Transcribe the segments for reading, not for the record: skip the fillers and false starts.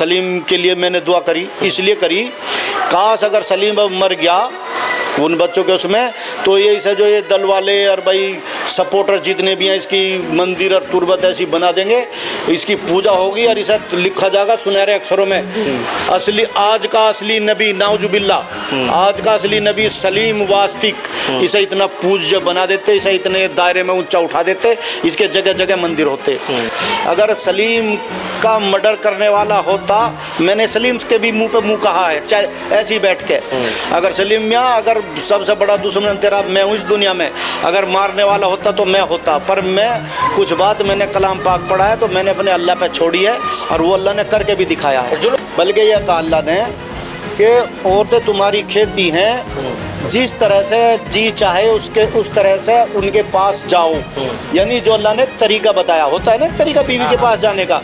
सलीम के लिए मैंने दुआ करी, इसलिए करी काश अगर सलीम अब मर गया उन बच्चों के उसमें, तो ये इसे जो ये दल वाले और भाई सपोर्टर जितने भी हैं इसकी मंदिर और तुरबत ऐसी बना देंगे, इसकी पूजा होगी और इसे लिखा जाएगा सुनहरे अक्षरों में असली आज का असली नबी नाउजुबिल्ला, आज का असली नबी सलीम वास्तिक। इसे इतना पूज्य बना देते, इसे इतने दायरे में ऊंचा उठा देते, इसके जगह जगह मंदिर होते। अगर सलीम का मर्डर करने वाला होता, मैंने सलीम के भी मुंह पे मुंह कहा है चाहे ऐसे ही बैठ के, अगर सलीम मियाँ अगर सबसे बड़ा दुश्मन तेरा मैं हूँ इस दुनिया में, अगर मारने वाला होता तो मैं होता, पर मैं कुछ बात मैंने कलाम पाक पढ़ा है तो मैंने अपने अल्लाह पे छोड़ी है और वो अल्लाह ने करके भी दिखाया है। बल्कि यह कहा अल्लाह ने कि औरतें तुम्हारी खेती हैं, जिस तरह से जी चाहे उसके उस तरह से उनके पास जाओ, यानी जो अल्लाह ने तरीका बताया होता है ना, तरीका बीवी के पास जाने का।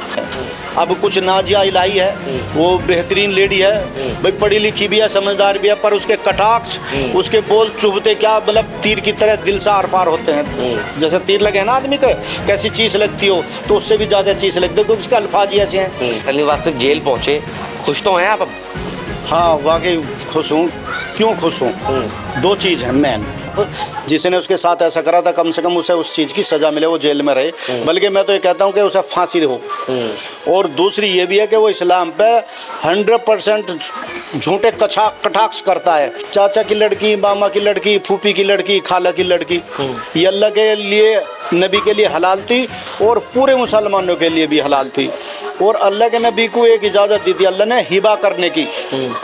अब कुछ नाजिया इलाही है, वो बेहतरीन लेडी है भाई, पढ़ी लिखी भी है, समझदार भी है, पर उसके कटाक्ष उसके बोल चुभते क्या मतलब तीर की तरह दिल से आर पार होते हैं। जैसे तीर लगे ना आदमी को कैसी चीज़ लगती हो, तो उससे भी ज़्यादा चीज़ लगती है क्योंकि उसके अल्फाज ही ऐसे हैं। सलीम वास्तविक जेल पहुँचे, खुश तो हैं आप अब? हाँ वाकई खुश हूँ। क्यों खुश हूँ? दो चीज़ है मेन, जिसने उसके साथ ऐसा करा था कम से कम उसे उस चीज़ की सज़ा मिले, वो जेल में रहे, बल्कि मैं तो ये कहता हूँ कि उसे फांसी हो। और दूसरी ये भी है कि वो इस्लाम पे 100% झूठे कटाक्ष करता है। चाचा की लड़की, मामा की लड़की, फूफी की लड़की, खाला की लड़की, ये अल्लाह के लिए नबी के लिए हलाल थी और पूरे मुसलमानों के लिए भी हलाल थी। और अल्लाह के नबी को एक इजाज़त दी थी अल्लाह ने हिबा करने की।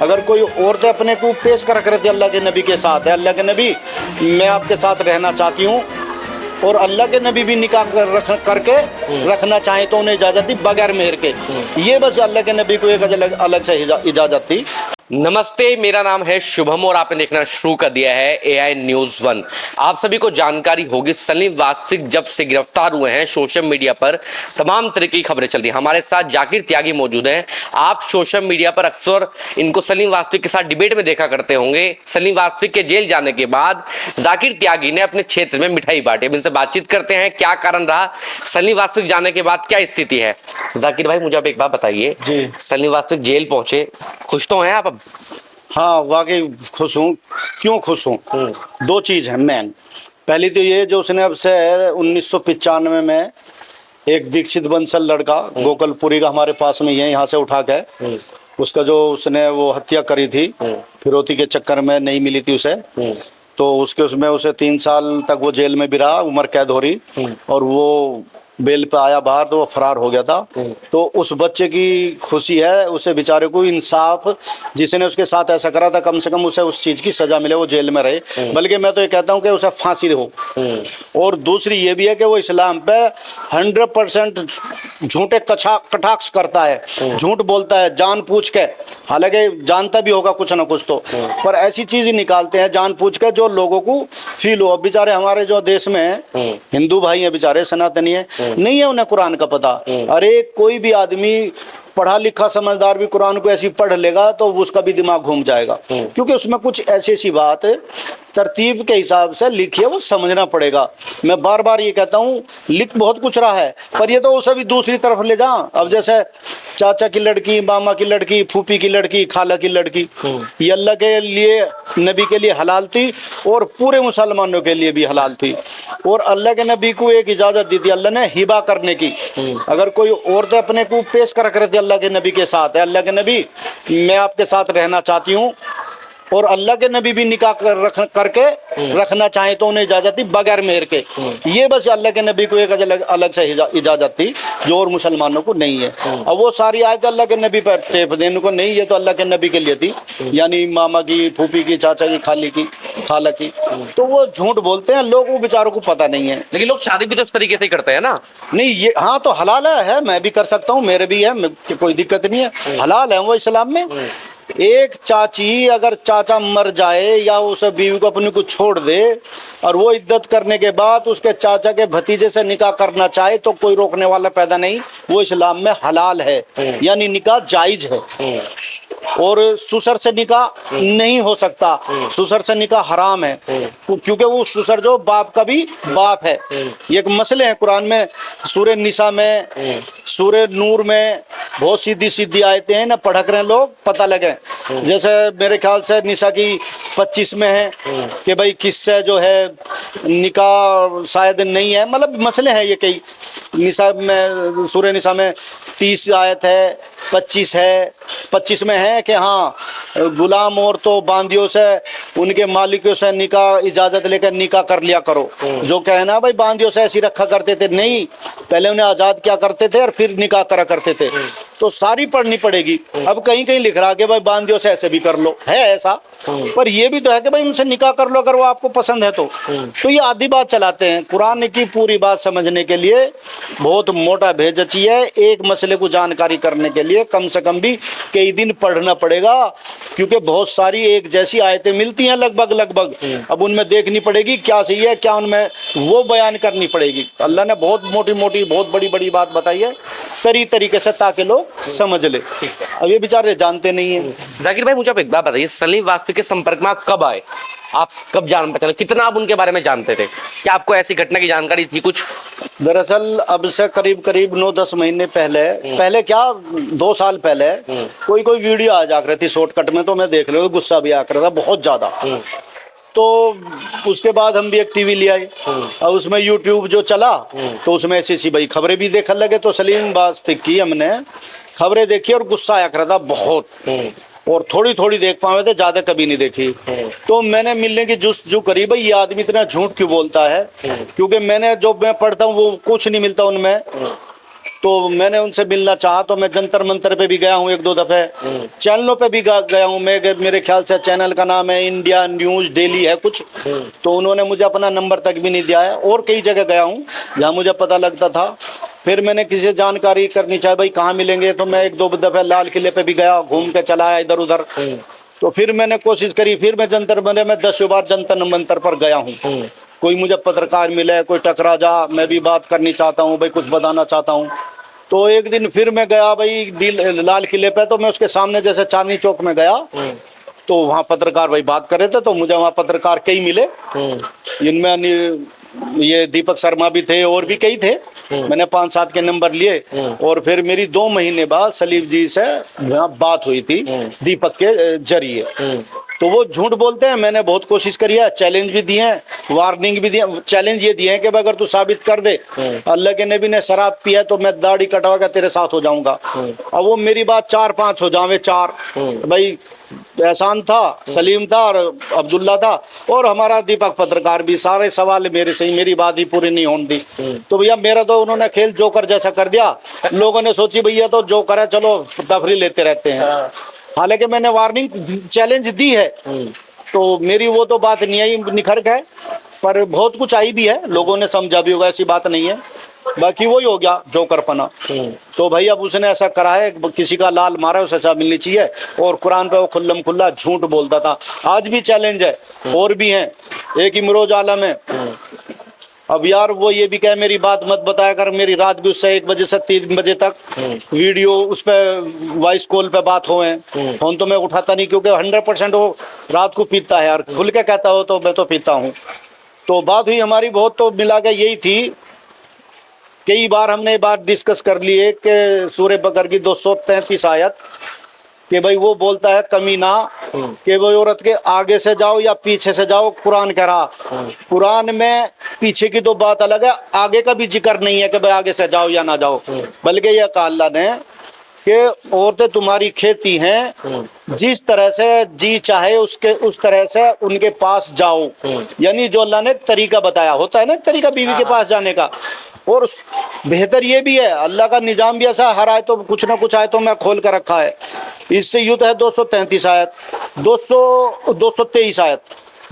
अगर कोई औरतें अपने को पेश कर करती अल्लाह के नबी के साथ है, अल्लाह के नबी मैं आपके साथ रहना चाहती हूँ, और अल्लाह के नबी भी निकाह करके रखना चाहें तो उन्हें इजाज़त दी बगैर मेहर के। ये बस अल्लाह के नबी को एक अलग से इजाज़त थी। नमस्ते, मेरा नाम है शुभम और आपने देखना शुरू कर दिया है AI न्यूज़ 1। आप सभी को जानकारी होगी सलीम वास्तविक जब से गिरफ्तार हुए हैं, सोशल मीडिया पर तमाम तरह की खबरें चल रही हैं। हमारे साथ जाकिर त्यागी मौजूद हैं। आप सोशल मीडिया पर अक्सर इनको सलीम वास्तविक के साथ डिबेट में देखा करते होंगे। सलीम वास्तविक के जेल जाने के बाद जाकिर त्यागी ने अपने क्षेत्र में मिठाई बांटी। अब इनसे बातचीत करते हैं, क्या कारण रहा, सलीम वास्तविक जाने के बाद क्या स्थिति है। जाकिर भाई मुझे आप एक बात बताइए, सलीम वास्तविक जेल पहुंचे, खुश तो हैं आप अब? हाँ वाकई खुश हूँ। क्यों खुश हूँ? दो चीज़ है मेन। पहली तो ये जो उसने अब से 1995 में एक दीक्षित बंसल लड़का गोकलपुरी का हमारे पास में यहाँ से उठा के उसका जो उसने वो हत्या करी थी, फिरौती के चक्कर में नहीं मिली थी उसे, तो उसके उसमें उसे 3 साल तक वो जेल में भी रहा, उम्र कैद हो रही, और वो बेल पे आया बाहर तो वो फरार हो गया था। तो उस बच्चे की खुशी है, उसे बेचारे को इंसाफ, जिसने उसके साथ ऐसा करा था कम से कम उसे उस चीज़ की सज़ा मिले, वो जेल में रहे, बल्कि मैं तो ये कहता हूँ कि उसे फांसी हो। और दूसरी ये भी है कि वो इस्लाम पे 100% झूठे कटाक्ष करता है, झूठ बोलता है जानबूझ के, हालांकि जानता भी होगा कुछ ना कुछ तो, पर ऐसी चीज़ ही निकालते हैं जानबूझ के जो लोगों को फील हो। अब बेचारे हमारे जो देश में हिंदू भाई हैं बेचारे, सनातनी है, नहीं है उन्हें कुरान का पता। अरे कोई भी आदमी पढ़ा लिखा समझदार भी कुरान को ऐसी पढ़ लेगा तो उसका भी दिमाग घूम जाएगा, क्योंकि उसमें कुछ ऐसी ऐसी बात तरतीब के हिसाब से लिखी है, वो समझना पड़ेगा। मैं बार बार ये कहता हूँ, लिख बहुत कुछ रहा है, पर ये तो उसे भी दूसरी तरफ ले जा। अब जैसे चाचा की लड़की, मामा की लड़की, फूफी की लड़की, खाला की लड़की, ये अल्लाह के लिए नबी के लिए हलाल थी और पूरे मुसलमानों के लिए भी हलाल थी। और अल्लाह के नबी को एक इजाज़त दी थी अल्लाह ने हिबा करने की। अगर कोई औरतें अपने को पेश कर करती अल्लाह के नबी के साथ है, अल्लाह के नबी मैं आपके साथ रहना चाहती हूँ, और अल्लाह के नबी भी निकाह करके रखना चाहें तो उन्हें इजाज़त दी बगैर मेहर के। ये बस अल्लाह के नबी को एक अलग से इजाज़त थी जो और मुसलमानों को नहीं है। अब वो सारी आयत अल्लाह के नबी पर टेप देने को नहीं, ये तो अल्लाह के नबी के लिए थी, यानी मामा की, फूफी की, चाचा की, खाला की। तो वो झूठ बोलते हैं, लोगों को बेचारों को पता नहीं है। लेकिन लोग शादी भी तो इस तरीके से ही करते हैं ना। नहीं ये हाँ तो हलाल है, मैं भी कर सकता हूँ, मेरे भी है, कोई दिक्कत नहीं है, हलाल है वो इस्लाम में। एक चाची अगर चाचा मर जाए या उसे बीवी को अपने को छोड़ दे और वो इद्दत करने के बाद उसके चाचा के भतीजे से निकाह करना चाहे तो कोई रोकने वाला पैदा नहीं, वो इस्लाम में हलाल है, यानी निकाह जायज है। और सुसर से निकाह नहीं हो सकता, सुसर से निकाह हराम है, क्योंकि वो सुसर जो बाप का भी बाप है। ये एक मसले हैं कुरान में, सूरह निसा में, सूरह नूर में बहुत सीधी सीधी आयतें हैं ना, पढ़ रहे हैं लोग पता लगे। जैसे मेरे ख्याल से निसा की 25 में है कि भाई किससे जो है निकाह शायद नहीं है, मतलब मसले हैं ये कई। निसा में, सूरह निसा में 30 आयत है, 25 है, 25 में है कि हाँ गुलाम और तो बांदियों से उनके मालिकों से निकाह इजाज़त लेकर निकाह कर लिया करो। जो कहना भाई बांदियों से ऐसी रखा करते थे, नहीं, पहले उन्हें आज़ाद क्या करते थे और फिर निकाह करा करते थे। तो सारी पढ़नी पड़ेगी। अब कहीं कहीं लिख रहा कि भाई बांदियों से ऐसे भी कर लो, है ऐसा, पर ये भी तो है कि भाई उनसे निकाह कर लो अगर वो आपको पसंद है तो ये आधी बात चलाते हैं। कुरान की पूरी बात समझने के लिए बहुत मोटा भेजा चाहिए। एक मसले को जानकारी करने के लिए कम से कम भी कई दिन पढ़ना पड़ेगा, क्योंकि बहुत सारी एक जैसी आयतें मिलती हैं लगभग। अब उनमें देखनी पड़ेगी क्या सही है क्या उनमें, वो बयान करनी पड़ेगी। अल्लाह ने बहुत मोटी बहुत बड़ी बात बताई है सही तरीके से, ताकि लोग समझ ले। अब ये बेचारे जानते नहीं है। जाकिर भाई मुझे आप एक बात बताइए, सलीम वास्तव के संपर्क में आप कब आए, आप कब जान पहचाने, कितना आप उनके बारे में जानते थे, क्या आपको ऐसी घटना की जानकारी थी कुछ? दरअसल अब से करीब 9-10 महीने पहले क्या 2 साल पहले कोई वीडियो आ जा रही थी शॉर्टकट में, तो मैं देख रहा गुस्सा भी आ रहा था बहुत ज्यादा। तो उसके बाद हम भी एक टीवी ले आए और उसमें यूट्यूब जो चला तो उसमें ऐसी भाई खबरें भी देखने लगे। तो सलीम वास्तव की हमने खबरें देखी और गुस्सा आया रहा था बहुत, और थोड़ी देख पाए थे, ज्यादा कभी नहीं देखी। तो मैंने मिलने की जो करी भाई ये आदमी इतना झूठ क्यों बोलता है, क्योंकि मैं पढ़ता हूँ वो कुछ नहीं मिलता उनमें। तो मैंने उनसे मिलना चाहा, तो मैं जंतर मंतर पे भी गया हूँ 1-2 दफे, चैनलों पे भी गया हूँ मैं। मेरे ख्याल से चैनल का नाम है इंडिया न्यूज डेली है कुछ, तो उन्होंने मुझे अपना नंबर तक भी नहीं दिया है। और कई जगह गया हूँ जहाँ मुझे पता लगता था। फिर मैंने किसी से जानकारी करनी चाहे भाई कहाँ मिलेंगे, तो मैं 1-2 दफे लाल किले पे भी गया, घूम के चला आया इधर उधर। तो फिर मैंने कोशिश करी, फिर मैं जंतर मंतर में 10 बार जंतर मंतर पर गया हूँ। कोई मुझे पत्रकार मिले, कोई टकरा जा, मैं भी बात करनी चाहता हूँ भाई, कुछ बताना चाहता हूँ। तो एक दिन फिर मैं गया भाई लाल किले पे, तो मैं उसके सामने जैसे चांदनी चौक में गया, तो वहाँ पत्रकार भाई बात कर रहे थे। तो मुझे वहाँ पत्रकार कई मिले, इनमें ये दीपक शर्मा भी थे और भी कई थे। मैंने 5-7 के नंबर लिए, और फिर मेरी 2 महीने बाद सलीम जी से बात हुई थी दीपक के जरिए। तो वो झूठ बोलते हैं, मैंने बहुत कोशिश करी है, चैलेंज भी दिए हैं, वार्निंग भी दिए। चैलेंज ये दिए हैं कि अगर तू साबित कर दे अल्लाह के नबी ने शराब पिया तो मैं दाढ़ी कटवा कर तेरे साथ हो जाऊंगा। अब वो मेरी बात 4-5 हो जावे 4, भाई एहसान था, सलीम था और अब्दुल्ला था और हमारा दीपक पत्रकार भी, सारे सवाल मेरे से ही, मेरी बात ही पूरी नहीं होने दी। तो भैया मेरा तो उन्होंने खेल जोकर जैसा कर दिया। लोगों ने सोची भैया तो जोकर है, चलो तफरी लेते रहते हैं। हालांकि मैंने वार्निंग चैलेंज दी है, तो मेरी वो तो बात नहीं आई निखर के, पर बहुत कुछ आई भी है, लोगों ने समझा भी होगा, ऐसी बात नहीं है। बाकी वही हो गया जोकरपना। तो भाई अब उसने ऐसा करा है, किसी का लाल मारा उसे सजा मिलनी चाहिए। और कुरान पे वो खुल्लम खुल्ला झूठ बोलता था। आज भी चैलेंज है, और भी हैं, एक इमरोज आलम है। अब यार वो ये भी कहे मेरी बात मत बताया कर, मेरी रात भी उससे 1 बजे से 3 बजे तक वीडियो उस पर वॉइस कॉल पे बात हो है। फोन तो मैं उठाता नहीं, क्योंकि 100% वो रात को पीता है यार, खुल के कहता हो तो मैं तो पीता हूँ। तो बात हुई हमारी बहुत, तो मिला के यही थी। कई बार हमने बात डिस्कस कर लिए कि सूरह बकर की 233 आयत कि भाई वो बोलता है कमीना कि भाई औरत के आगे से जाओ या पीछे से जाओ, कुरान कह रहा। कुरान में पीछे की तो बात अलग है, आगे का भी जिक्र नहीं है कि भाई आगे से जाओ या ना जाओ, बल्कि यह कहा अल्लाह ने कि औरतें तुम्हारी खेती हैं, जिस तरह से जी चाहे उस तरह से उनके पास जाओ। यानी जो अल्लाह ने तरीका बताया होता है ना, तरीका बीवी के पास जाने का। और बेहतर ये भी है, अल्लाह का निजाम भी ऐसा, हर आए तो कुछ ना कुछ आए तो मैं खोल कर रखा है। इससे युद्ध है 233 आयत, 223 आयत,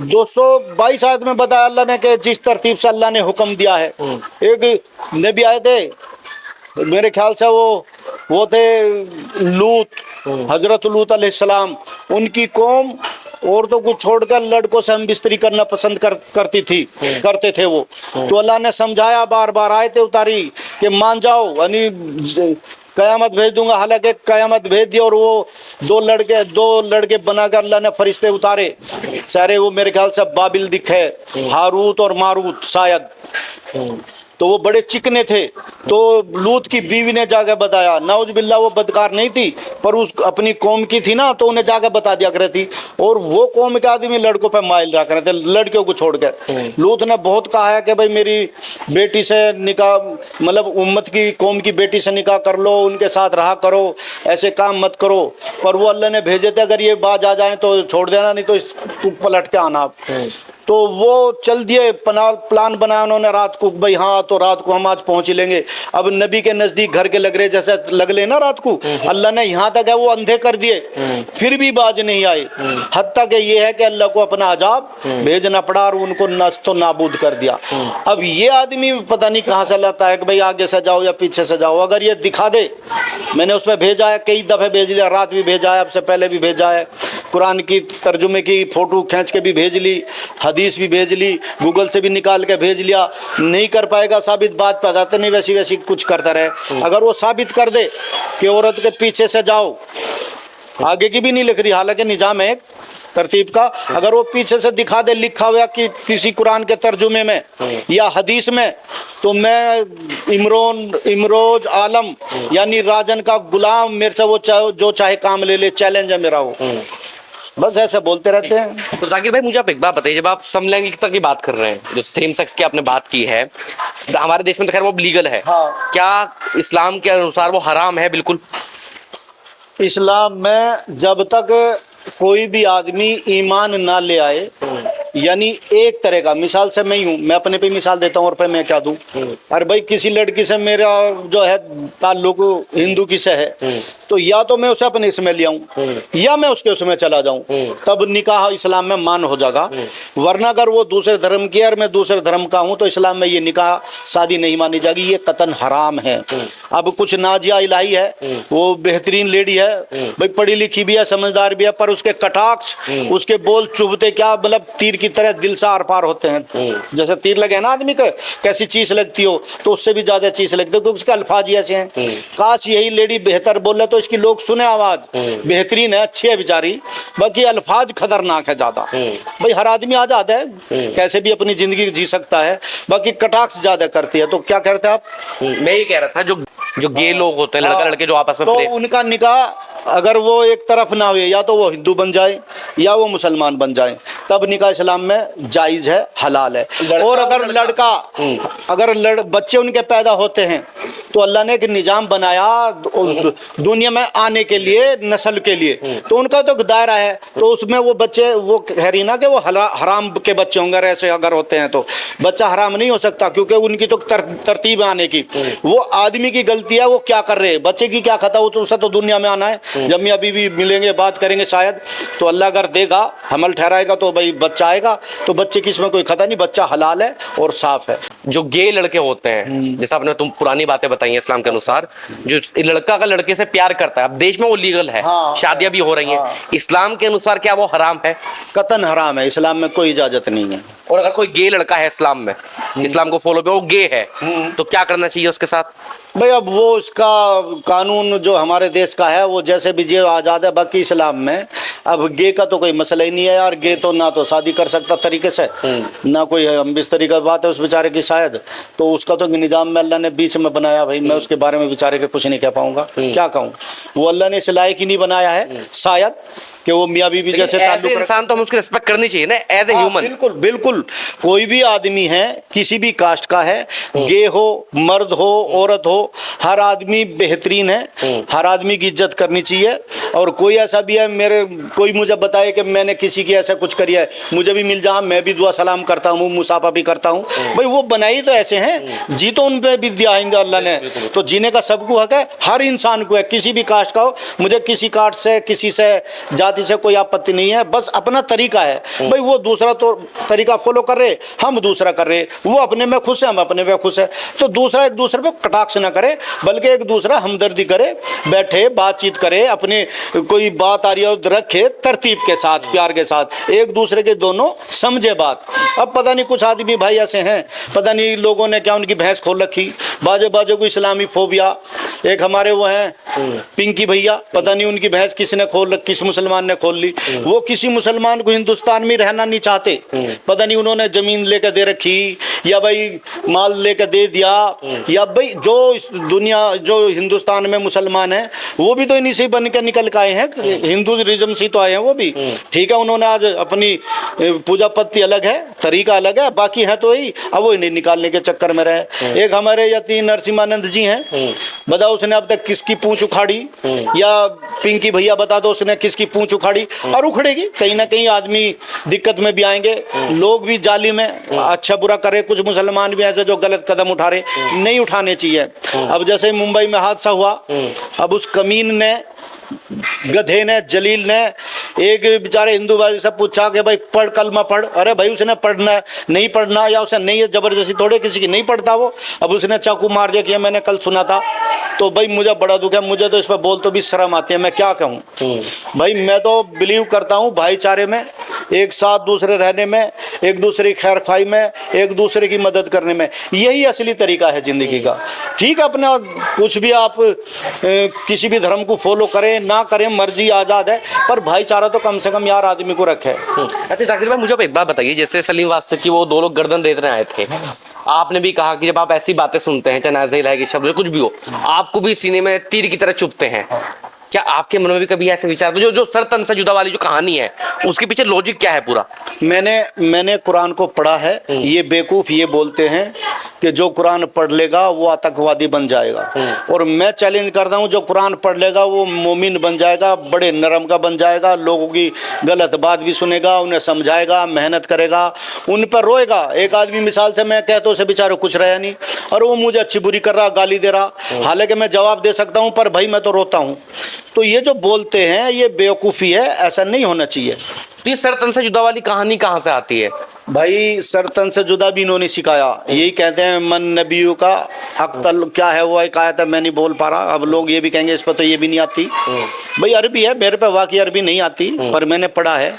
222 आयत में बताया अल्लाह ने कि जिस तरतीब से अल्लाह ने हुक्म दिया है। एक नबी आए थे, मेरे ख्याल से वो थे लूत, हजरत लूत अलैहिस्सलाम। उनकी कौम औरतों को छोड़कर लड़कों से हम बिस्तरी करना पसंद करते थे वो। तो अल्लाह ने समझाया, बार बार आयतें उतारी कि मान जाओ, यानी कयामत भेज दूंगा। हालांकि कयामत भेज दी और वो दो लड़के बनाकर अल्लाह ने फरिश्ते उतारे सारे, वो मेरे ख्याल से बाबिल दिखे, हारूत और मारूत शायद। तो वो बड़े चिकने थे। तो लूत की बीवी ने जाकर बताया, नाउज बिल्ला वो बदकार नहीं थी पर उस अपनी कौम की थी ना, तो उन्हें जाकर बता दिया करे थी। और वो कौम के आदमी लड़कों पे माइल रख रहे थे, लड़कियों को छोड़ के। लूत ने बहुत कहा है कि भाई मेरी बेटी से निकाह, मतलब उम्मत की कौम की बेटी से निकाह कर लो, उनके साथ रहा करो, ऐसे काम मत करो। पर वो अल्लाह ने भेजे थे, अगर ये बाज आ जाए तो छोड़ देना, नहीं तो पलट के आना। तो वो चल दिए, प्लान बनाया उन्होंने रात को, भाई हाँ तो रात को हम आज पहुंच ही लेंगे। अब नबी के नजदीक घर के लग रहे जैसे लग ले ना रात को, अल्लाह ने यहाँ तक है वो अंधे कर दिए, फिर भी बाज नहीं आए। हत्ता के ये है कि अल्लाह को अपना अजाब भेजना पड़ा और उनको नस्तो नाबूद कर दिया। अब ये आदमी पता नहीं कहाँ से लाता है कि भाई आगे से जाओ या पीछे से जाओ। अगर ये दिखा दे, मैंने उसमें भेजा है, कई दफ़े भेज लिया, रात भी भेजा है, अब से पहले भी भेजा है, कुरान की तर्जुमे की फ़ोटो खींच के भी भेज ली, हदीस भी भेज ली, गूगल से भी निकाल के भेज लिया। नहीं कर पाएगा साबित, बात बताते नहीं, वैसी वैसी कुछ करता रहे। अगर वो साबित कर दे कि औरत के पीछे से जाओ, आगे की भी नहीं लिख रही, हालांकि निजाम है तरतीब का, अगर वो पीछे से दिखा दे लिखा हुआ कि किसी कुरान के तर्जुमे में या हदीस में, तो मैं इमरोज आलम यानी राजन का गुलाम, मेरे से वो जो चाहे काम ले ले, चैलेंज है मेरा वो। बस ऐसे बोलते रहते हैं। तो जाकिर भाई मुझे आप एक बात बताइए, जब आप समलैंगिकता की बात कर रहे हैं, जो सेम सेक्स की आपने बात की है, हमारे देश में तो खैर वो लीगल है, हाँ। क्या इस्लाम के अनुसार वो हराम है? बिल्कुल। इस्लाम में जब तक कोई भी आदमी ईमान ना ले आए, यानी एक तरह का, मिसाल से मैं ही हूँ, मैं अपने पे मिसाल देता हूँ और पे मैं क्या दूँ। अरे भाई किसी लड़की से मेरा जो है ताल्लुक हिंदू की से है, तो या तो मैं उसे अपने इसमें ले आऊँ या मैं उसके उसमें चला जाऊँ, तब निकाह इस्लाम में मान हो जाएगा। वरना अगर वो दूसरे धर्म की है और मैं दूसरे धर्म का हूँ, तो इस्लाम में ये निकाह शादी नहीं मानी जाएगी, ये कतन हराम है। अब कुछ नाजिया इलाही है, वो बेहतरीन लेडी है भाई, पढ़ी लिखी भी है, समझदार भी है, पर उसके कटाक्ष, उसके बोल चुभते क्या, मतलब तीर की तरह दिल से आर पार होते हैं। जैसे तीर लगे ना आदमी को, कैसी चीज लगती हो, तो उससे भी ज्यादा चीज लगती है, क्योंकि उसके अल्फाज ही ऐसे हैं। काश यही लेडी बेहतर बोले तो इसकी लोग सुने, आवाज बेहतरीन है, अच्छी है बेचारी, बाकी अल्फाज खतरनाक है ज्यादा। भाई हर आदमी आजाद है, कैसे भी अपनी जिंदगी जी सकता है, बाकी कटाक्ष ज्यादा करती है। तो क्या करते हैं आप? मैं ये कह रहा था, जो गे लोग होते हैं, लड़का लड़के जो आपस में तो उनका निकाह अगर वो एक तरफ ना हुए, या तो वो हिंदू बन जाए या वो मुसलमान बन जाए, तब निकाह इस्लाम में जायज है, हलाल है। और अगर बच्चे उनके पैदा होते हैं, तो अल्लाह ने एक निजाम बनाया दुनिया में आने के लिए, नस्ल के लिए, तो उनका तो दायरा है। तो उसमें वो बच्चे, वो कह रही ना कि वो हराम के बच्चे होंगे, ऐसे अगर होते हैं तो बच्चा हराम नहीं हो सकता, क्योंकि उनकी तो तरतीब आने की, वो आदमी की गलती है, वो क्या कर रहे हैं, बच्चे की क्या खाता, वो तो उसे तो दुनिया में आना है। जब मियां बीवी मिलेंगे, बात करेंगे शायद, तो अल्लाह अगर देगा, हमल ठहराएगा, तो भाई बच्चा आएगा, तो बच्चे की इसमें कोई खतरा नहीं, बच्चा हलाल है और साफ है। जो गे लड़के होते हैं, जैसा आपने तुम पुरानी बातें बताई हैं इस्लाम के अनुसार, जो लड़का का लड़के से प्यार करता है, अब देश में वो लीगल है, शादियां भी हो रही हैं, इस्लाम के अनुसार क्या वो हराम है? कतन हराम है, इस्लाम में कोई इजाजत नहीं है। और अगर कोई गे लड़का है इस्लाम में, इस्लाम को फॉलो पे वो गे है, तो क्या करना चाहिए उसके साथ? भाई अब वो उसका कानून जो हमारे देश का है, वो जैसे भी जिए आज़ाद है। बाकी इस्लाम में अब गे का तो कोई मसला ही नहीं है यार, गे तो ना तो शादी कर सकता तरीके से, ना कोई हम इस तरीके की बात है उस बेचारे की शायद, तो उसका तो निजाम में अल्लाह ने बीच में बनाया। भाई मैं उसके बारे में बेचारे के कुछ नहीं कह पाऊंगा, क्या कहूँ, वो अल्लाह ने इस लायक ही नहीं बनाया है शायद कि वो मियाँ बीवी जैसे ताल्लुक। इंसान तो हम उसकी रिस्पेक्ट करनी चाहिए ना, एज ए ह्यूमन। बिल्कुल बिल्कुल, कोई भी आदमी है, किसी भी कास्ट का है, गे हो, मर्द हो, औरत हो, हर आदमी बेहतरीन है, हर आदमी की इज्जत करनी चाहिए। और कोई ऐसा भी है, कोई मुझे बताए कि मैंने किसी की ऐसा कुछ करी है, मुझे भी मिल जा, मैं भी दुआ सलाम करता हूँ, मुसाफा भी करता हूँ। भाई वो बनाई तो ऐसे हैं, जी तो उन पे भी दिया है अल्लाह ने, तो जीने का सबको हक है, हर इंसान को है, किसी भी कास्ट का हो। मुझे किसी कास्ट से, किसी से जाति से कोई आपत्ति नहीं है, बस अपना तरीका है। भाई वो दूसरा तो तरीका फॉलो कर रहे, हम दूसरा कर रहे, वो अपने में खुश है, हम अपने में खुश है, तो दूसरा एक दूसरे पे कटाक्ष ना करे, बल्कि एक दूसरा हमदर्दी करे, बैठे बातचीत करे, अपने कोई बात आ रही है रखे तरतीब के साथ, प्यार के साथ, एक दूसरे के दोनों समझे बात। अब पता नहीं कुछ आदमी भाई ऐसे हैं, पता नहीं लोगों ने क्या उनकी भैंस खोल रखी, बाजे बाजे को इस्लामी फोबिया, एक हमारे वो हैं पिंकी भैया, पता नहीं उनकी भैंस किसने किस मुसलमान ने खोल ली। वो किसी मुसलमान को हिंदुस्तान में रहना नहीं चाहते, पता नहीं उन्होंने जमीन लेकर दे रखी या भाई माल लेकर दे दिया, या भाई जो इस दुनिया जो हिंदुस्तान में मुसलमान है वो भी तो इन्हीं से बन के निकल के आए हैं, हिंदुइज्म से तो आए हैं वो भी। ठीक है, उन्होंने आज अपनी पूजा पत्ती अलग है, तरीका अलग है, बाकी है तो ही, अब वो इन्हें निकालने के चक्कर में रहे। एक हमारे यति नरसिम्हानंद जी हैं, बताओ उसने अब तक किसकी पूंछ उखाड़ी, या पिंकी भैया बता दो उसने किसकी पूंछ उखाड़ी, और उखड़ेगी कहीं ना कहीं, आदमी दिक्कत में भी आएंगे, लोग भी जालिम है, अच्छा बुरा करे, कुछ मुसलमान भी ऐसे जो गलत कदम उठा रहे, नहीं उठाने चाहिए। अब जैसे मुंबई में हादसा हुआ, अब उस कमीन ने, गधे ने, जलील ने एक बेचारे हिंदू भाई से पूछा कि भाई पढ़, कलमा पढ़। अरे भाई उसने पढ़ना नहीं पढ़ना, या उसे नहीं है, जबरदस्ती थोड़े किसी की नहीं पढ़ता वो। अब उसने चाकू मार दिया कि मैंने कल सुना था, तो भाई मुझे बड़ा दुख है, मुझे तो इस पर बोल तो भी शर्म आती है, मैं क्या कहूँ। भाई मैं तो बिलीव करता हूँ भाईचारे में, एक साथ दूसरे रहने में, एक दूसरे की खैर खाई में, एक दूसरे की मदद करने में, यही असली तरीका है जिंदगी का। ठीक है, अपना कुछ भी आप किसी भी धर्म को फॉलो करें ना करें, मर्जी आज़ाद है, पर भाईचारा तो कम से कम यार आदमी को रखे। अच्छा जाकिर भाई, मुझे एक बात बताइए, जैसे सलीम वास्तव की वो दो लोग गर्दन देने आए थे, आपने भी कहा कि जब आप ऐसी बातें सुनते हैं, चाहे नाज़िल है कि शब्द कुछ भी हो, आपको भी सीने में तीर की तरह चुभते हैं। क्या आपके मन में भी कभी ऐसे विचार, जो सर तन से जुदा वाली जो कहानी है, उसके पीछे लॉजिक क्या है पूरा? मैंने कुरान को पढ़ा है। ये बेवकूफ़ ये बोलते हैं कि जो कुरान पढ़ लेगा वो आतंकवादी बन जाएगा, और मैं चैलेंज करता हूँ, जो कुरान पढ़ लेगा वो मोमिन बन जाएगा, बड़े नरम का बन जाएगा, लोगों की गलत बात भी सुनेगा, उन्हें समझाएगा, मेहनत करेगा, उन पर रोएगा। एक आदमी मिसाल से मैं कहता हूँ उसे बेचारे कुछ रहा नहीं, और वो मुझे अच्छी बुरी कर रहा, गाली दे रहा, हालांकि मैं जवाब दे सकता हूँ, पर भाई मैं तो रोता हूँ। तो ये जो बोलते हैं ये बेवकूफ़ी है, ऐसा नहीं होना चाहिए। तो ये सर तन से जुदा वाली कहानी कहाँ से आती है? भाई सर तन से जुदा भी इन्होंने सिखाया, यही कहते हैं मन नबियों का अक्तल, क्या है वो एक आयत है, मैं नहीं बोल पा रहा। अब लोग ये भी कहेंगे इस पर तो ये भी नहीं आती। भाई अरबी है, मेरे पे वाकई अरबी नहीं आती, पर मैंने पढ़ा है।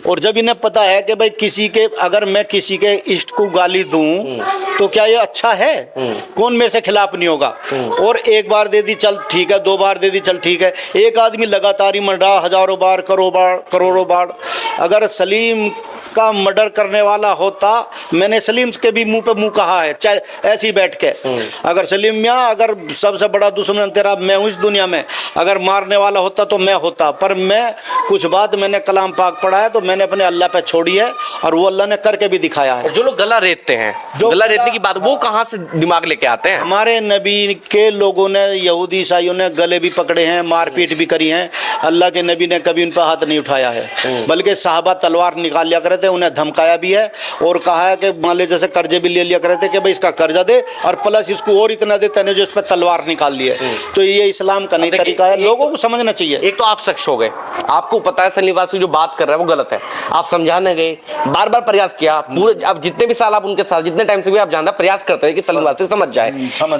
और जब इन्हें पता है कि भाई किसी के, अगर मैं किसी के इष्ट को गाली दूं तो क्या ये अच्छा है, कौन मेरे से खिलाफ नहीं होगा। और एक बार दे दी चल ठीक है, दो बार दे दी चल ठीक है, एक आदमी लगातार ही मर रहा हजारों बार, करोड़ों बार। अगर सलीम का मर्डर करने वाला होता, मैंने सलीम के भी मुंह पे मुंह कहा है, चाहे ऐसे ही बैठ के, अगर सलीम मियाँ अगर सबसे बड़ा दुश्मन तेरा मैं हूँ इस दुनिया में, अगर मारने वाला होता तो मैं होता, पर मैं कुछ बात मैंने कलाम पाक पढ़ा है तो मैंने अपने अल्लाह पे छोड़ी है, और वो अल्लाह ने करके भी दिखाया है। जो लोग गला रेतते हैं, जो गला रेतने की बात, वो कहाँ से दिमाग लेके आते हैं? हमारे नबी के लोगों ने, यहूदी ईसाइयों ने गले भी पकड़े हैं, मारपीट भी करी है, अल्लाह के नबी ने कभी उन पर हाथ नहीं उठाया है, बल्कि साहबा तलवार निकाल लिया करे थे, उन्हें धमकाया भी है, और कहा है कि मान ले जैसे कर्जे भी ले लिया करे थे कि भाई इसका कर्जा दे, और प्लस इसको और इतना देते हैं जो इस पर तलवार निकाल ली है। तो ये इस्लाम का नहीं तरीका है, लोगों को समझना चाहिए। एक तो आप शख्स हो गए, आपको पता है सलीम वास्तव जो बात कर रहा है वो गलत है, आप समझाने गए, बार बार प्रयास किया, पूरे आप जितने भी साल आप उनके साथ, जितने टाइम से भी आप जानना प्रयास करते हैं कि सलीम वास्तव समझ जाए।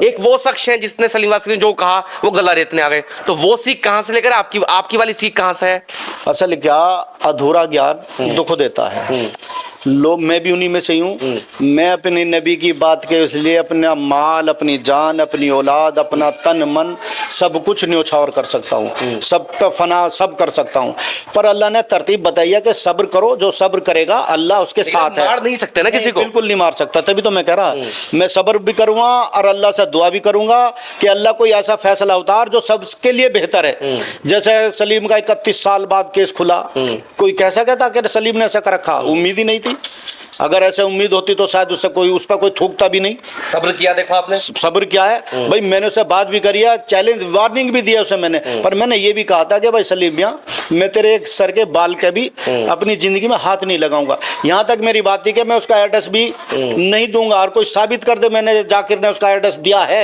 एक वो शख्स है जिसने सलीम वास्तव ने जो कहा वो गला रेतने आ गए, तो वो सीख कहाँ से लेकर आपकी वाली सीख कहाँ से है? असल क्या, अधूरा ज्ञान दुख देता है। लोग, मैं भी उन्हीं में से हूँ। मैं अपने नबी की बात के इसलिए अपना माल, अपनी जान, अपनी औलाद, अपना तन मन सब कुछ न्योछावर कर सकता हूँ, सब पे फना सब कर सकता हूँ, पर अल्लाह ने तरतीब बताई है कि सब्र करो, जो सब्र करेगा अल्लाह उसके साथ है। मार नहीं सकते ना किसी को, बिल्कुल नहीं मार सकता, तभी तो मैं कह रहा मैं सब्र भी करूँगा और अल्लाह से दुआ भी करूँगा कि अल्लाह कोई ऐसा फैसला उतार जो सबके लिए बेहतर है। जैसे सलीम का 31 साल बाद केस खुला, कोई कह सकता था कि सलीम ने ऐसा कर रखा, उम्मीद ही नहीं थी। अगर ऐसे उम्मीद होती तो शायद उससे कोई, उस पर कोई थूकता भी नहीं। सब्र किया, देखो आपने सब्र क्या है भाई, मैंने उससे बात भी करी है, चैलेंज वार्निंग भी दिया उसे मैंने, पर मैंने ये भी कहा था कि भाई सलीम मियां, मैं तेरे एक सर के बाल के भी अपनी जिंदगी में हाथ नहीं लगाऊंगा। यहाँ तक मेरी बात थी कि मैं उसका एड्रेस भी नहीं दूंगा, और कोई साबित कर दे मैंने जाकिर ने उसका एड्रेस दिया है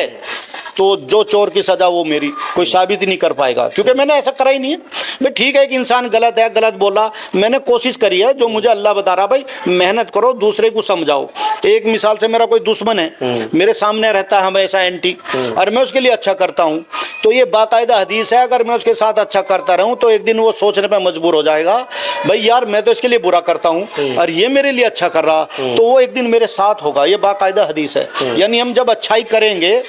तो जो चोर की सजा वो मेरी, कोई साबित ही नहीं कर पाएगा, क्योंकि मैंने ऐसा करा ही नहीं है। भाई ठीक है कि इंसान गलत है, गलत बोला, मैंने कोशिश करी है जो मुझे अल्लाह बता रहा, भाई मेहनत करो, दूसरे को समझाओ। एक मिसाल से मेरा कोई दुश्मन है, मेरे सामने रहता है हमेशा एंटी, और मैं उसके लिए अच्छा करता हूँ, तो ये बाकायदा हदीस है, अगर मैं उसके साथ अच्छा करता रहूँ तो एक दिन वो सोचने पर मजबूर हो जाएगा, भाई यार मैं तो इसके लिए बुरा करता हूँ और ये मेरे लिए अच्छा कर रहा, तो वो एक दिन मेरे साथ होगा। ये बाकायदा हदीस है। यानी हम जब अच्छाई करेंगे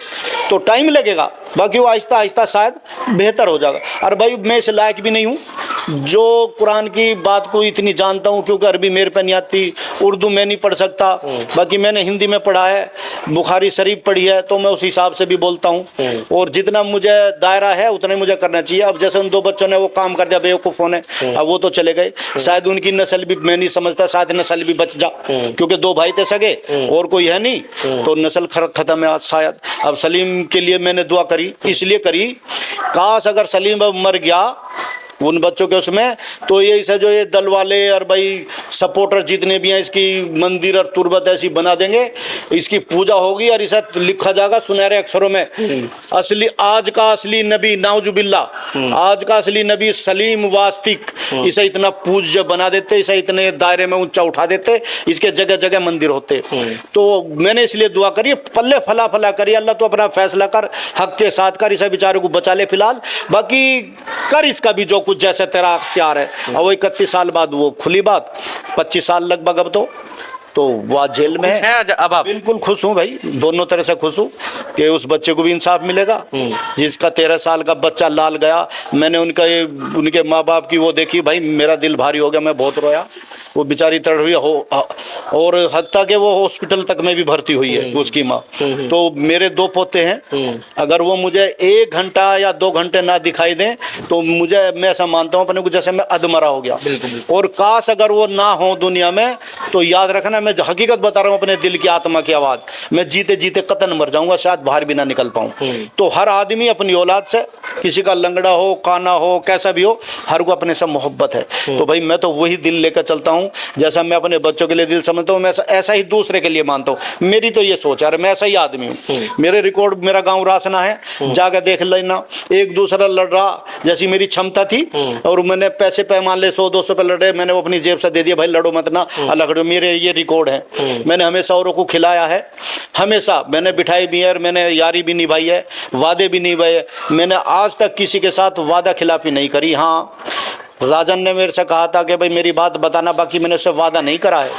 तो टाइम लगेगा, बाकी वो आहिस्ता आहिस्ता शायद बेहतर हो जाएगा। और भाई मैं इस लायक भी नहीं हूँ जो कुरान की बात को इतनी जानता हूँ, क्योंकि अरबी मेरे पे नहीं आती, उर्दू मैं नहीं पढ़ सकता, बाकी मैंने हिंदी में पढ़ा है, बुखारी शरीफ पढ़ी है, तो मैं उस हिसाब से भी बोलता हूँ, और जितना मुझे दायरा है उतना ही मुझे करना चाहिए। अब जैसे उन दो बच्चों ने वो काम कर दिया, बेवकूफ़ों ने, अब वो तो चले गए, शायद उनकी नस्ल भी मैं नहीं समझता, शायद नस्ल भी बच जा, क्योंकि दो भाई थे सगे और कोई है नहीं, तो नस्ल खत्म है आज शायद। अब सलीम के लिए मैंने दुआ करी, इसलिए करी काश अगर सलीम अब मर गया उन बच्चों के उसमें, तो ये इसे जो ये दल वाले और भाई सपोर्टर जितने भी हैं, इसकी मंदिर और तुरबत ऐसी बना देंगे, इसकी पूजा होगी और इसे लिखा जाएगा सुनहरे अक्षरों में, असली आज का असली नबी नाउजुबिल्ला, आज का असली नबी सलीम वास्तिक। इसे इतना पूज्य बना देते, इसे इतने दायरे में ऊंचा उठा देते, इसके जगह जगह मंदिर होते। तो मैंने इसलिए दुआ करी, पल्ले फला फला करी, अल्लाह तो अपना फैसला कर, हक के साथ कर, इसे बेचारे को बचा ले फिलहाल, बाकी कर इसका भी जो कुछ जैसे तेरा अख्तियार है। और वो 31 साल बाद वो खुली बात, 25 साल लगभग अब तो वो जेल में है। अब आप बिल्कुल खुश हूँ भाई, दोनों तरह से खुश हूँ कि उस बच्चे को भी इंसाफ मिलेगा जिसका 13 साल का बच्चा लाल गया। मैंने उनके माँ बाप की वो देखी, भाई मेरा दिल भारी हो गया, मैं बहुत रोया, वो बेचारी तड़फी हो, और हत्ता के वो हॉस्पिटल तक में भी भर्ती हुई है उसकी माँ। तो मेरे 2 पोते हैं, अगर वो मुझे 1 घंटा या 2 घंटे ना दिखाई दें तो मैं ऐसा मानता हूँ अपने को जैसे मैं अधमरा हो गया। और काश अगर वो ना हो दुनिया में, तो याद रखना मैं हकीकत बता रहा हूँ, अपने दिल की आत्मा की आवाज़, मैं जीते जीते कतन मर जाऊंगा, शायद बाहर भी ना निकल पाऊँ। तो हर आदमी अपनी औलाद से, किसी का लंगड़ा हो, काना हो, कैसा भी हो, हर को अपने से मोहब्बत है। तो भाई मैं तो वही दिल लेकर चलता हूँ, जैसा मैं अपने बच्चों के लिए दिल समझता हूँ, मैं ऐसा ही दूसरे के लिए मानता हूँ। मेरी तो ये सोच है, मैं ऐसा ही आदमी हूँ। मेरे रिकॉर्ड, मेरा गाँव रासना है, जाकर देख लेना, एक दूसरा लड़ रहा जैसी मेरी क्षमता थी, और मैंने पैसे पे मान ले 100-200 पे लड़े, मैंने वो अपनी जेब से दे दिया, भाई लड़ो मत ना, अलग मेरे ये रिकॉर्ड है। मैंने हमेशा औरों को खिलाया है, हमेशा मैंने बिठाई भी है, मैंने यारी भी निभाई है, वादे भी निभाए। मैंने आज तक किसी के साथ वादा खिलाफी नहीं करी। हाँ, राजन ने मेरे से कहा था कि भाई मेरी बात बताना, बाकी मैंने उससे वादा नहीं करा है,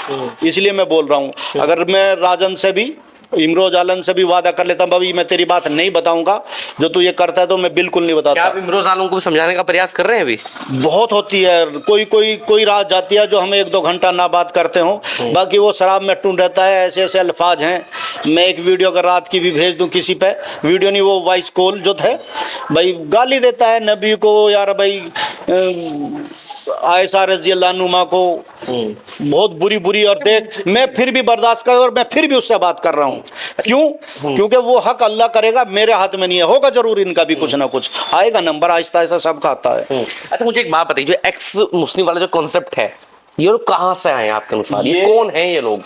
इसलिए मैं बोल रहा हूँ। अगर मैं राजन से भी, इमरोज आलम से भी वादा कर लेता हूँ, भाई मैं तेरी बात नहीं बताऊंगा, जो तू ये करता है तो मैं बिल्कुल नहीं बताता। क्या आप इमरोज आलम को समझाने का प्रयास कर रहे हैं अभी? बहुत होती है, कोई रात जाती है जो हमें 1-2 घंटा ना बात करते हो, बाकी वो शराब में टून रहता है। ऐसे ऐसे अल्फाज हैं, मैं एक वीडियो अगर रात की भी भेज दूं किसी पे, वीडियो नहीं वो वॉइस कॉल जो थे, भाई गाली देता है नबी को, यार भाई आयशा रजी अल्लाह नुमा को, बहुत बुरी, और देख मैं फिर भी बर्दाश्त कर, और मैं फिर भी उससे बात कर रहा हूँ। क्यों? क्योंकि वो हक अल्लाह करेगा, मेरे हाथ में नहीं है, होगा जरूर इनका भी कुछ ना कुछ आएगा, नंबर आहिस्ता आहिस्ता सबका आता है। अच्छा मुझे एक बात बताइए, जो एक्स मुस्लिम वाला जो कॉन्सेप्ट है, ये लोग कहाँ से आए आपके अनुसार? ये कौन है ये लोग?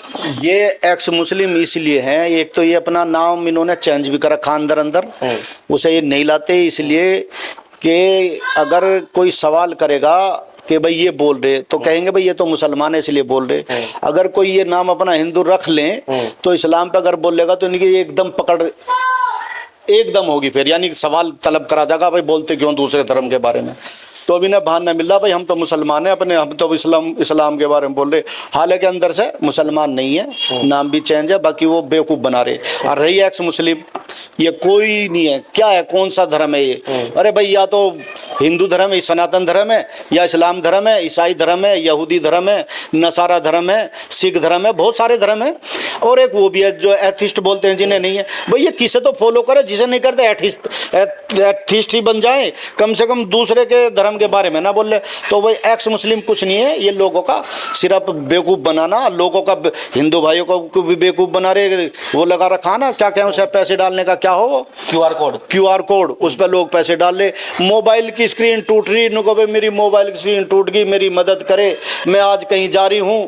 ये एक्स मुस्लिम इसलिए हैं, एक तो ये अपना नाम इन्होंने चेंज भी कर रखा अंदर, उसे ये नहीं लाते, इसलिए कि अगर कोई सवाल करेगा कि भाई ये बोल रहे, तो कहेंगे भाई ये तो मुसलमान है इसलिए बोल रहे। अगर कोई ये नाम अपना हिंदू रख लें तो इस्लाम पे अगर बोलेगा तो इनकी एकदम पकड़ एकदम होगी, फिर यानी सवाल तलब करा जाएगा, भाई बोलते क्यों दूसरे धर्म के बारे में। तो अभी ना बहाना मिल रहा, भाई हम तो मुसलमान हैं अपने, हम तो इस्लाम के बारे में बोल रहे, हालांकि अंदर से मुसलमान नहीं है, नाम भी चेंज है, बाकी वो बेवकूफ़ बना रहे। और रही एक्स मुस्लिम, ये कोई नहीं है, क्या है, कौन सा धर्म है ये? अरे भाई या तो हिंदू धर्म है, सनातन धर्म है, या इस्लाम धर्म है, ईसाई धर्म है, यहूदी धर्म है, नसारा धर्म है, सिख धर्म है, बहुत सारे धर्म है। और एक वो भी है जो एथिस्ट बोलते हैं, जिन्हें नहीं है, भाई ये किसे तो फॉलो करे, जिसे नहीं करते एथिस्ट ही बन जाए, कम से कम दूसरे के धर्म के बारे में ना बोल ले। तो भाई एक्स मुस्लिम कुछ नहीं है, ये लोगों का सिर्फ बेवकूफ़ बनाना, लोगों का, हिंदू भाइयों को भी बेवकूफ़ बना रहे। वो लगा रखा ना, क्या कहें उसे, पैसे डालने का क्या हो, QR कोड, उस पर लोग पैसे डाल ले। मोबाइल की स्क्रीन टूट रही, इनको भाई मेरी मोबाइल की स्क्रीन टूट गई, मेरी मदद करे, मैं आज कहीं जा रही हूँ,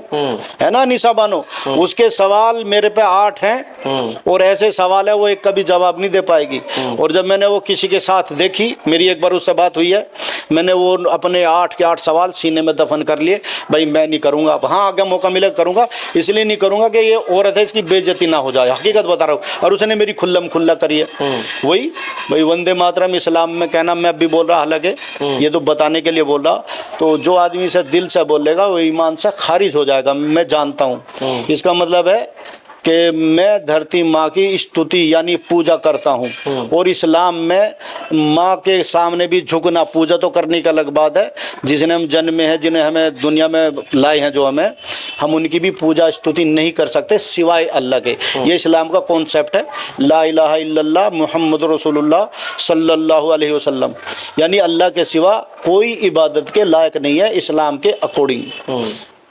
है ना निशा बानो, उसके सवाल मेरे पे 8 हैं, और ऐसे सवाल है वो एक कभी जवाब नहीं दे पाएगी। और जब मैंने वो किसी के साथ देखी, मेरी एक बार उससे बात हुई है, मैंने वो अपने 8 के 8 सवाल सीने में दफन कर लिए, भाई मैं नहीं करूंगा। अब हाँ अगर मौका मिले करूंगा, इसलिए नहीं करूंगा कि ये औरत है इसकी बेइज्जती ना हो जाए, हकीकत बता रहा हूँ। और उसने मेरी खुल्लम खुल्ला करी है। वही भाई वंदे मातरम इस्लाम में कहना मैं भी बोल रहा, हालांकि ये तो बताने के लिए बोल रहा, तो जो आदमी से दिल से बोलेगा वो ईमान से खारिज हो जाएगा, मैं जानता हूँ। इसका मतलब है कि मैं धरती माँ की स्तुति यानी पूजा करता हूँ, और इस्लाम में माँ के सामने भी झुकना, पूजा तो करने की अलग बात है, जिसने हम जन्मे हैं, जिन्हें हमें दुनिया में लाए हैं, जो हम उनकी भी पूजा स्तुति नहीं कर सकते सिवाय अल्लाह के। ये इस्लाम का कॉन्सेप्ट है, ला इलाहा इल्लल्लाह मुहम्मद रसूलुल्लाह सल्लल्लाहु अलैहि वसल्लम, यानी अल्लाह के सिवा कोई इबादत के लायक नहीं है इस्लाम के अकॉर्डिंग।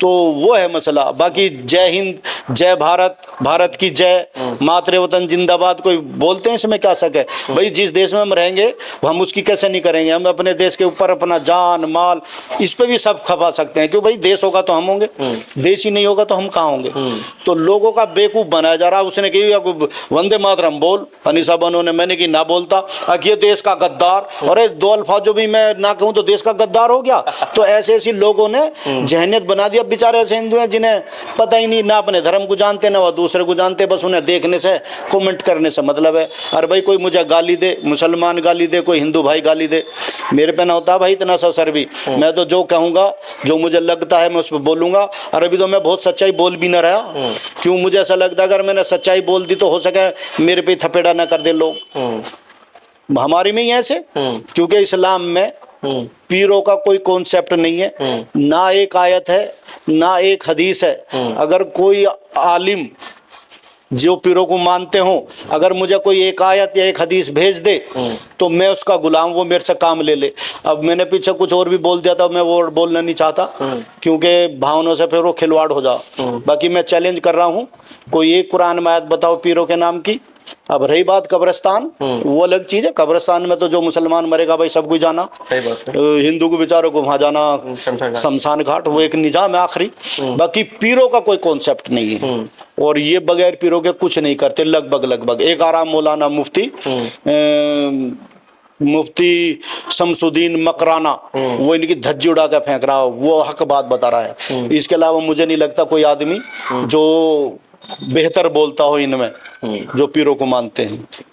तो वो है मसला। बाकी जय हिंद, जय भारत, भारत की जय, मातृ वतन जिंदाबाद, कोई बोलते हैं इसमें क्या शक है भाई। जिस देश में हम रहेंगे हम उसकी कैसे नहीं करेंगे, हम अपने देश के ऊपर अपना जान माल इस पे भी सब खपा सकते हैं, क्यों भाई देश होगा तो हम होंगे, देश ही नहीं होगा तो हम कहाँ होंगे। तो लोगों का बेवकूफ बनाया जा रहा। उसने कही वंदे मातरम बोल, अनिसा बनो ने, मैंने की ना बोलता, ये देश का गद्दार, अरे 2 अल्फाज जो भी मैं ना कहूँ तो देश का गद्दार हो गया। तो ऐसे ऐसी लोगों ने जहनियत बना दिया। बेचारे ऐसे हिंदू हैं जिन्हें पता ही नहीं, ना अपने धर्म को जानते ना वो दूसरे को जानते, बस उन्हें देखने से कमेंट करने से मतलब है। अरे भाई कोई मुझे गाली दे, मुसलमान गाली दे, कोई हिंदू भाई गाली दे, मेरे पे ना होता भाई इतना सा असर भी। मैं तो जो कहूँगा, जो मुझे लगता है मैं उस पर बोलूँगा। और अभी तो मैं बहुत सच्चाई बोल भी ना रहा, क्यों मुझे ऐसा लगता है अगर मैंने सच्चाई बोल दी तो हो सके मेरे पे थपेड़ा ना कर दे लोग। हमारी में ही ऐसे, क्योंकि इस्लाम में पीरों का कोई कॉन्सेप्ट नहीं है, ना एक आयत है ना एक हदीस है। अगर कोई आलिम जो पीरों को मानते हो, अगर मुझे कोई एक आयत या एक हदीस भेज दे तो मैं उसका गुलाम, वो मेरे से काम ले ले। अब मैंने पीछे कुछ और भी बोल दिया था, मैं वो बोलना नहीं चाहता क्योंकि भावनाओं से फिर वो खिलवाड़ हो जा। बाकी मैं चैलेंज कर रहा हूँ, कोई एक कुरान में आयत बताओ पीरों के नाम की। अब रही बात कब्रिस्तान, वो अलग चीज है। कब्रिस्तान में तो जो मुसलमान मरेगा भाई सब कुछ जाना, हिंदू को बेचारों को वहां जाना शमशान घाट, वो एक निजाम है आखिरी। बाकी पीरों का कोई कॉन्सेप्ट नहीं है, और ये बगैर पीरों के कुछ नहीं करते लगभग। एक आराम मौलाना मुफ्ती शमसुद्दीन मकराना, वो इनकी धज्जी उड़ा कर फेंक रहा हो, वो हक बात बता रहा है। इसके अलावा मुझे नहीं लगता कोई आदमी जो बेहतर बोलता हो इनमें, जो पीरों को मानते हैं।